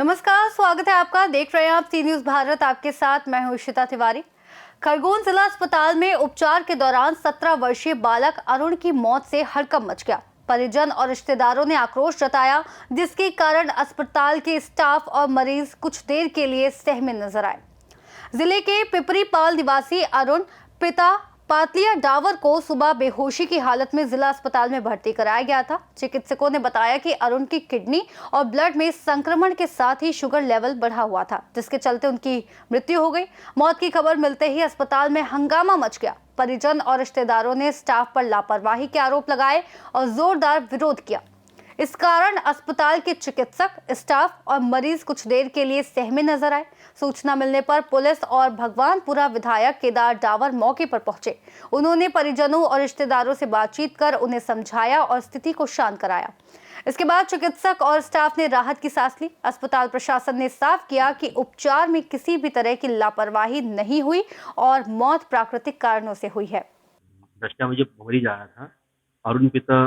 नमस्कार, स्वागत है आपका। देख रहे हैं आप सी न्यूज भारत। आपके साथ मैं हूं इशिता तिवारी। खरगोन जिला अस्पताल में उपचार के दौरान 17 वर्षीय बालक अरुण की मौत से हड़कंप मच गया। परिजन और रिश्तेदारों ने आक्रोश जताया, जिसके कारण अस्पताल के स्टाफ और मरीज कुछ देर के लिए सहमे नजर आए। जिले के पिपरीपाल निवासी अरुण पिता पातलिया डावर को सुबह बेहोशी की हालत में जिला अस्पताल में भर्ती कराया गया था। चिकित्सकों ने बताया कि अरुण की किडनी और ब्लड में संक्रमण के साथ ही शुगर लेवल बढ़ा हुआ था, जिसके चलते उनकी मृत्यु हो गई। मौत की खबर मिलते ही अस्पताल में हंगामा मच गया। परिजन और रिश्तेदारों ने स्टाफ पर लापरवाही के आरोप लगाए और जोरदार विरोध किया। इस कारण अस्पताल के चिकित्सक, स्टाफ और मरीज कुछ देर के लिए सहमे नजर आए। सूचना मिलने पर पुलिस और भगवानपुरा विधायक केदार डावर मौके पर पहुंचे। उन्होंने परिजनों और रिश्तेदारों से बातचीत कर उन्हें समझाया और स्थिति को शांत कराया। इसके बाद चिकित्सक और स्टाफ ने राहत की सांस ली। अस्पताल प्रशासन ने साफ किया कि उपचार में किसी भी तरह की लापरवाही नहीं हुई और मौत प्राकृतिक कारणों से हुई है। दृष्टा मुझे मरीज आया था, अरुण पिता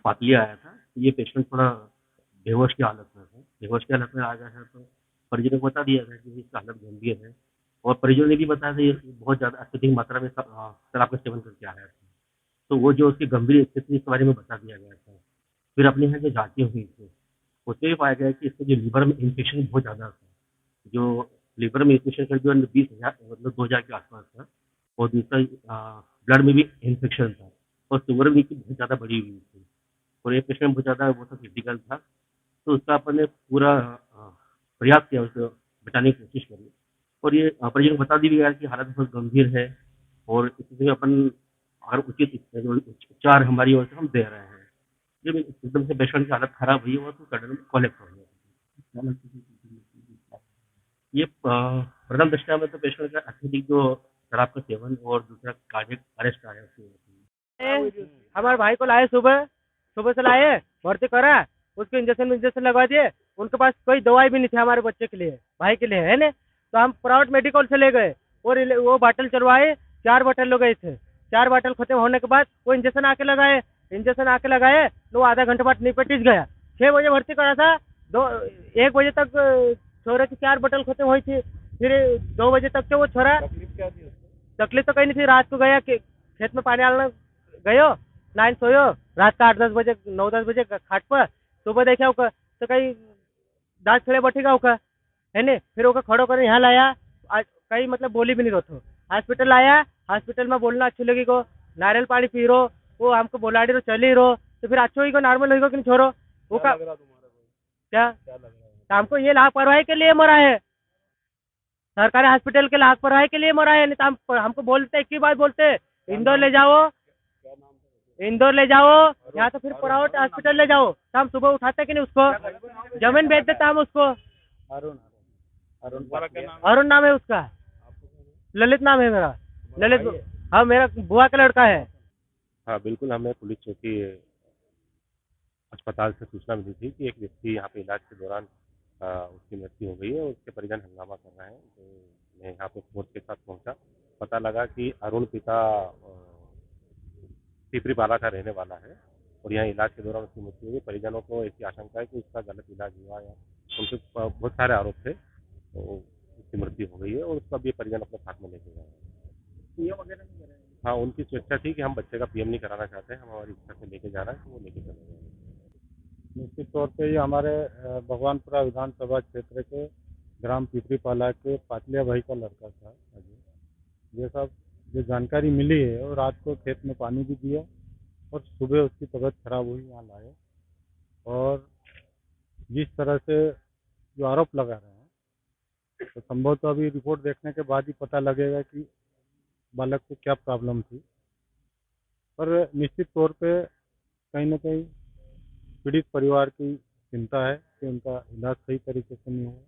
पातली आया था। ये पेशेंट थोड़ा बेहोश की हालत में था। बेहोश की हालत में आ गया है तो परिजनों को बता दिया था कि इसकी हालत गंभीर है, और परिजनों ने भी बताया था ये बहुत ज़्यादा अत्यधिक मात्रा में शराब का सेवन करके आया था। तो वो जो उसकी गंभीर स्थिति के बारे में बता दिया गया था। फिर अपने यहाँ जो जाँचें हुई थी, उसमें भी पाया गया कि इसके जो लीवर में इन्फेक्शन बहुत ज़्यादा था। जो लीवर में इन्फेक्शन का जो 20,000 मतलब 2,000 के आसपास था, और दूसरा ब्लड में भी इन्फेक्शन था, और शुगर भी बहुत ज़्यादा बढ़ी हुई थी, और ये पेशेंट बहुत ज़्यादा वो था, क्रिटिकल था। तो उसका अपन ने पूरा प्रयास किया, उसे बचाने की कोशिश करी, और ये परिजन को बता दी गया कि हालत बहुत गंभीर है, और इसमें अपन हर उचित जो उपचार हमारी ओर से हम दे रहे हैं। जब एकदम से पेशेंट की हालत खराब हुई हो तो सडन कोलैप्स हो गया। ये प्रथम दृष्टया में तो पेशेंट का अत्यधिक जो शराब का सेवन और दूसरा कार्डियक अरेस्ट आया उसकी। हमारे भाई को लाए, सुबह से लाए, भर्ती करा, उसको इंजेक्शन लगवा दिए। उनके पास कोई दवाई भी नहीं थी हमारे बच्चे के लिए, भाई के लिए, है ना। तो हम प्राइवेट मेडिकल से ले गए और वो बाटल चलवाए। 4 बाटल ले गए थे। 4 बाटल खत्म होने के बाद वो इंजेक्शन आके लगाए तो आधा घंटे बाद निपटिस गया। 6 बजे भर्ती करा था, 1 बजे तक छोरे की 4 बोतल खत्म हुई थी। फिर 2 बजे तक से वो छोरा, तकलीफ तो कहीं नहीं थी। रात को गया खेत में पानी डालने गयो, लाइन सोयो, रात का 8-10 बजे 9-10 बजे खाट पर। सुबह देखा होगा तो कहीं दांत खड़े बैठेगा होगा, है ने। फिर ओका खड़ो कर यहाँ लाया, कहीं मतलब बोली भी नहीं रहो। हॉस्पिटल आया, हॉस्पिटल में बोलना अच्छी लगी को, नारियल पानी पी रो, वो हमको बोला रो, चली रो। तो फिर अच्छो ही को नॉर्मल होगी कि नहीं छोड़ो वो का क्या तो हमको ये लापरवाही के लिए मरा है, सरकारी हॉस्पिटल के लापरवाही के लिए मरा है। नहीं तो हमको बोलते एक ही बात बोलते, इंदौर ले जाओ, या तो फिर प्राइवेट हॉस्पिटल ले जाओ। तो हम सुबह उठाते कि नहीं, उसको जमीन बेच देता हम उसको। अरुण नाम है उसका, ललित नाम है मेरा, ललित। हाँ, मेरा बुआ का लड़का है। हाँ बिल्कुल, हमें पुलिस चौकी अस्पताल से सूचना मिली थी कि एक व्यक्ति यहाँ पे इलाज के दौरान उसकी मृत्यु हो गई है, और उसके परिजन हंगामा कर रहे हैं। तो मैं यहाँ पे फोर्स के साथ पहुंचा। पता लगा कि अरुण पिता पिपरीपाला का रहने वाला है, और यहाँ इलाज के दौरान उसकी मृत्यु हुई। परिजनों को ऐसी आशंका है कि उसका गलत इलाज हुआ, या उनके बहुत सारे आरोप थे, तो उसकी मृत्यु हो गई है, और उसका भी परिजन अपने साथ में लेके गए हैं। पीएम वगैरह नहीं कर रहे हैं? हाँ, उनकी स्वेच्छा थी कि हम बच्चे का पीएम नहीं कराना चाहते हैं, हम हमारी इच्छा से लेके जा रहे हैं, तो वो लेके चले गए। निश्चित तौर पे ये हमारे भगवानपुरा विधानसभा क्षेत्र के ग्राम पिपरीपाला के पातलिया भाई का लड़का था अजय। ये सब जो जानकारी मिली है, और रात को खेत में पानी भी दिया, और सुबह उसकी तबीयत खराब हुई, यहाँ लाए। और जिस तरह से जो आरोप लगा रहे हैं, तो संभवतः अभी रिपोर्ट देखने के बाद ही पता लगेगा कि बालक को क्या प्रॉब्लम थी। पर निश्चित तौर पे कहीं ना कहीं पीड़ित परिवार की चिंता है कि उनका इलाज सही तरीके से नहीं हुआ,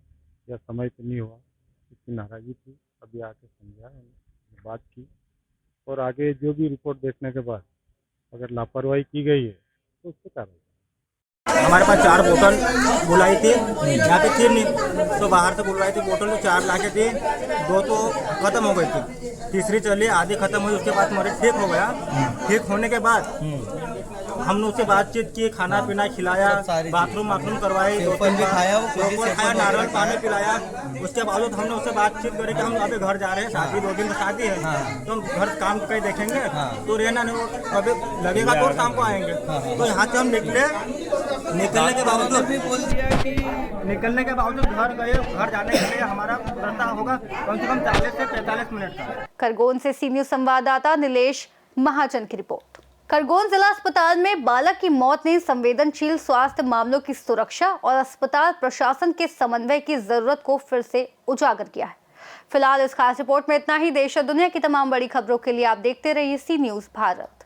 या समय पे नहीं हुआ, इसकी नाराज़गी थी। अभी आके समझा, बात की, और आगे जो भी रिपोर्ट देखने के बाद अगर लापरवाही की गई है तो उससे कार्रवाई। हमारे पास 4 बोतल बुलाई थी, यहाँ पे थी नहीं तो बाहर से बुलवाई थी बोतल, तो 4 ला के दी, 2 तो ख़त्म हो गई थी, तीसरी चली आधी ख़त्म हुई, उसके बाद मरीज ठीक हो गया। ठीक होने के बाद हमने उससे बातचीत की, खाना पीना खिलाया, बाथरूम करवाई, खाया, नारियल पानी पिलाया। उसके बाद हमने उससे बातचीत करी कि हम अभी घर जा रहे हैं, शादी 2 दिन में शादी है, तो हम घर काम कहीं देखेंगे, तो रहना नहीं, कभी लगेगा तो शाम को आएंगे। तो यहाँ से हम निकलने के बावजूद घर गए, घर जाने के लिए हमारा रास्ता होगा कम से कम 40 से 45 मिनट का। खरगोन से सी न्यूज़ संवाददाता नीलेश महाजन की रिपोर्ट। खरगोन जिला अस्पताल में बालक की मौत ने संवेदनशील स्वास्थ्य मामलों की सुरक्षा और अस्पताल प्रशासन के समन्वय की जरूरत को फिर से उजागर किया है। फिलहाल इस खास रिपोर्ट में इतना ही। देश और दुनिया की तमाम बड़ी खबरों के लिए आप देखते रहिए सी न्यूज़ भारत।